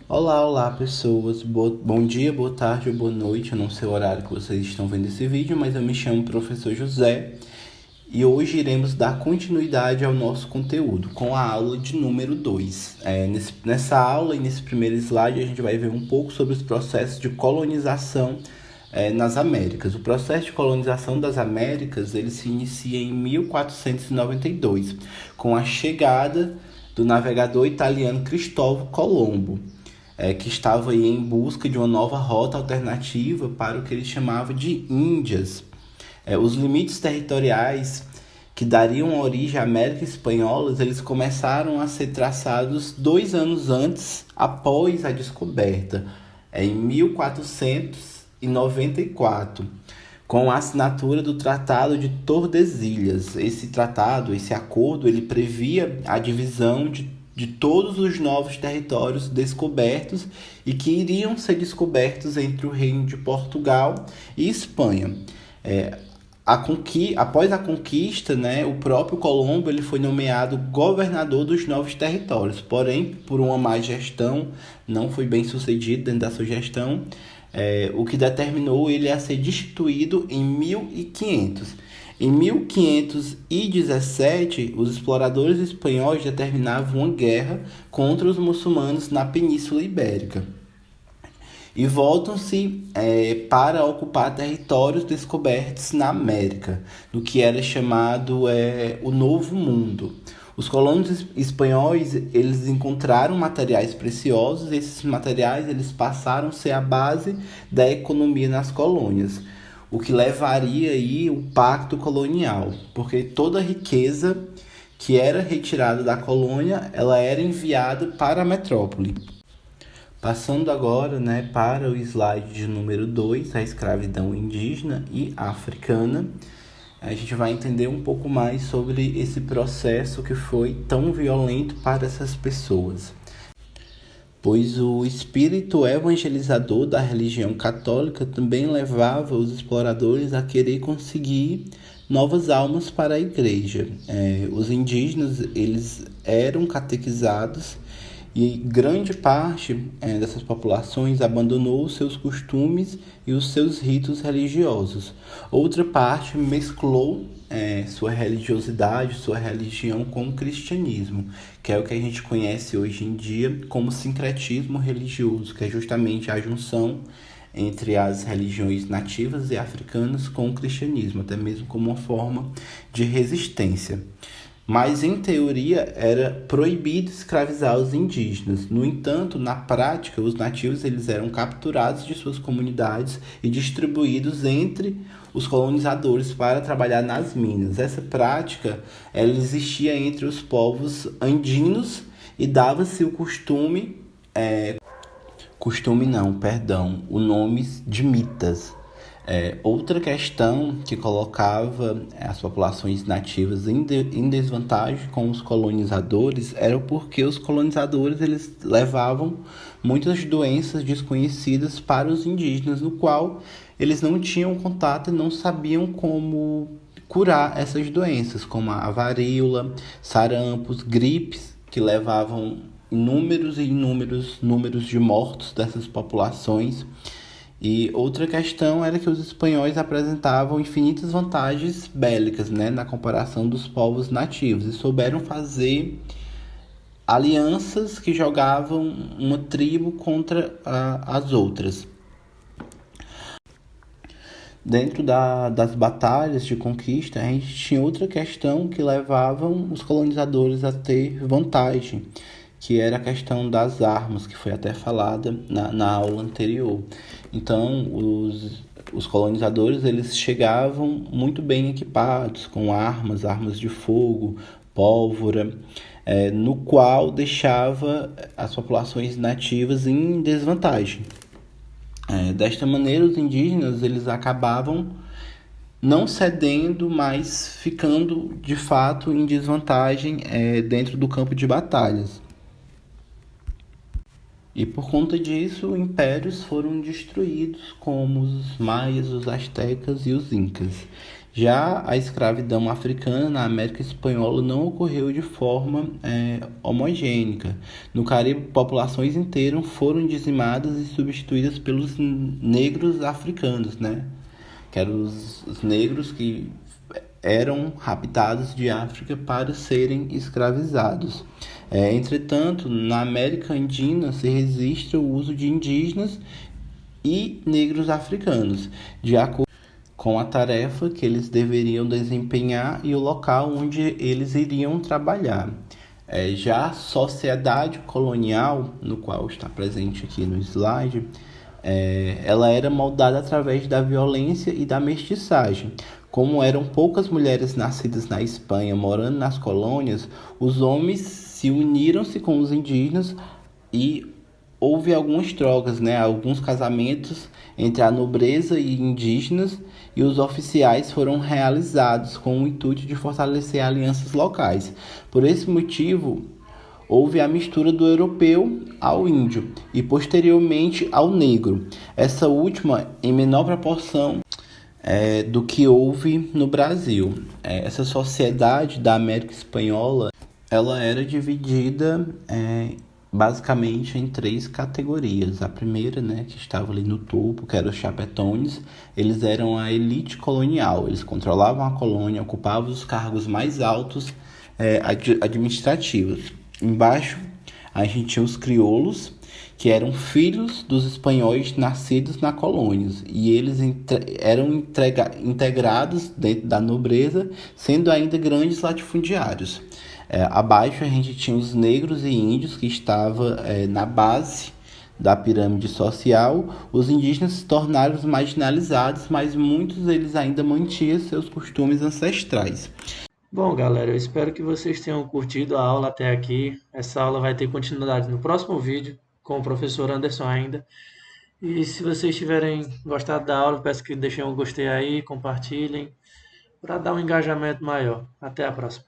Olá, pessoas. Bom dia, boa tarde ou boa noite. Eu não sei o horário que vocês estão vendo esse vídeo, mas eu me chamo Professor José e hoje iremos dar continuidade ao nosso conteúdo com a aula de número 2. Nessa aula e nesse primeiro slide, a gente vai ver um pouco sobre os processos de colonização nas Américas. O processo de colonização das Américas ele se inicia em 1492, com a chegada do navegador italiano Cristóvão Colombo, que estava aí em busca de uma nova rota alternativa para o que ele chamava de Índias. Os limites territoriais que dariam origem à América Espanhola, eles começaram a ser traçados 2 anos antes, após a descoberta, em 1494, com a assinatura do Tratado de Tordesilhas. Esse acordo, ele previa a divisão de todos os novos territórios descobertos e que iriam ser descobertos entre o Reino de Portugal e Espanha. Após a conquista, né, o próprio Colombo ele foi nomeado governador dos novos territórios, porém, por uma má gestão, não foi bem sucedido dentro da sua gestão, o que determinou ele a ser destituído em 1500. Em 1517, os exploradores espanhóis determinavam uma guerra contra os muçulmanos na Península Ibérica e voltam-se para ocupar territórios descobertos na América, no que era chamado o Novo Mundo. Os colonos espanhóis eles encontraram materiais preciosos e esses materiais eles passaram a ser a base da economia nas colônias, o que levaria aí o pacto colonial, porque toda a riqueza que era retirada da colônia, ela era enviada para a metrópole. Passando agora, né, para o slide de número 2, a escravidão indígena e africana, a gente vai entender um pouco mais sobre esse processo que foi tão violento para essas pessoas, pois o espírito evangelizador da religião católica também levava os exploradores a querer conseguir novas almas para a igreja. Os indígenas eles eram catequizados e grande parte dessas populações abandonou os seus costumes e os seus ritos religiosos. Outra parte mesclou sua religiosidade, sua religião com o cristianismo, que é o que a gente conhece hoje em dia como sincretismo religioso, que é justamente a junção entre as religiões nativas e africanas com o cristianismo, até mesmo como uma forma de resistência. Mas, em teoria, era proibido escravizar os indígenas. No entanto, na prática, os nativos eles eram capturados de suas comunidades e distribuídos entre os colonizadores para trabalhar nas minas. Essa prática ela existia entre os povos andinos e dava-se o o nome de mitas. Outra questão que colocava as populações nativas em desvantagem com os colonizadores era porque os colonizadores eles levavam muitas doenças desconhecidas para os indígenas, no qual eles não tinham contato e não sabiam como curar essas doenças, como a varíola, sarampos, gripes, que levavam inúmeros e inúmeros números de mortos dessas populações. E outra questão era que os espanhóis apresentavam infinitas vantagens bélicas, né, na comparação dos povos nativos, e souberam fazer alianças que jogavam uma tribo contra as outras. Dentro das batalhas de conquista, a gente tinha outra questão que levavam os colonizadores a ter vantagem, que era a questão das armas, que foi até falada na aula anterior. Então, os colonizadores eles chegavam muito bem equipados com armas de fogo, pólvora, no qual deixava as populações nativas em desvantagem. Desta maneira, os indígenas eles acabavam não cedendo, mas ficando de fato em desvantagem dentro do campo de batalhas. E por conta disso, impérios foram destruídos, como os maias, os astecas e os incas. Já a escravidão africana na América Espanhola não ocorreu de forma homogênea. No Caribe, populações inteiras foram dizimadas e substituídas pelos negros africanos, né? Que eram os negros que eram raptados de África para serem escravizados. Entretanto, na América Andina se registra o uso de indígenas e negros africanos, de acordo com a tarefa que eles deveriam desempenhar e o local onde eles iriam trabalhar. Já a sociedade colonial, no qual está presente aqui no slide, ela era moldada através da violência e da mestiçagem. Como eram poucas mulheres nascidas na Espanha morando nas colônias, os homens se uniram-se com os indígenas e houve algumas trocas, né? Alguns casamentos entre a nobreza e indígenas e os oficiais foram realizados com o intuito de fortalecer alianças locais. Por esse motivo, houve a mistura do europeu ao índio e posteriormente ao negro. Essa última em menor proporção do que houve no Brasil. Essa sociedade da América Espanhola, ela era dividida basicamente em três categorias. A primeira, né, que estava ali no topo, que eram os chapetones, eles eram a elite colonial, eles controlavam a colônia, ocupavam os cargos mais altos administrativos. Embaixo, a gente tinha os crioulos, que eram filhos dos espanhóis nascidos na colônia, e eles eram integrados dentro da nobreza, sendo ainda grandes latifundiários. Abaixo a gente tinha os negros e índios, que estavam na base da pirâmide social. Os indígenas se tornaram os marginalizados, mas muitos deles ainda mantinham seus costumes ancestrais. Bom, galera, eu espero que vocês tenham curtido a aula até aqui. Essa aula vai ter continuidade no próximo vídeo, com o professor Anderson ainda. E se vocês tiverem gostado da aula, peço que deixem um gostei aí, compartilhem, para dar um engajamento maior. Até a próxima.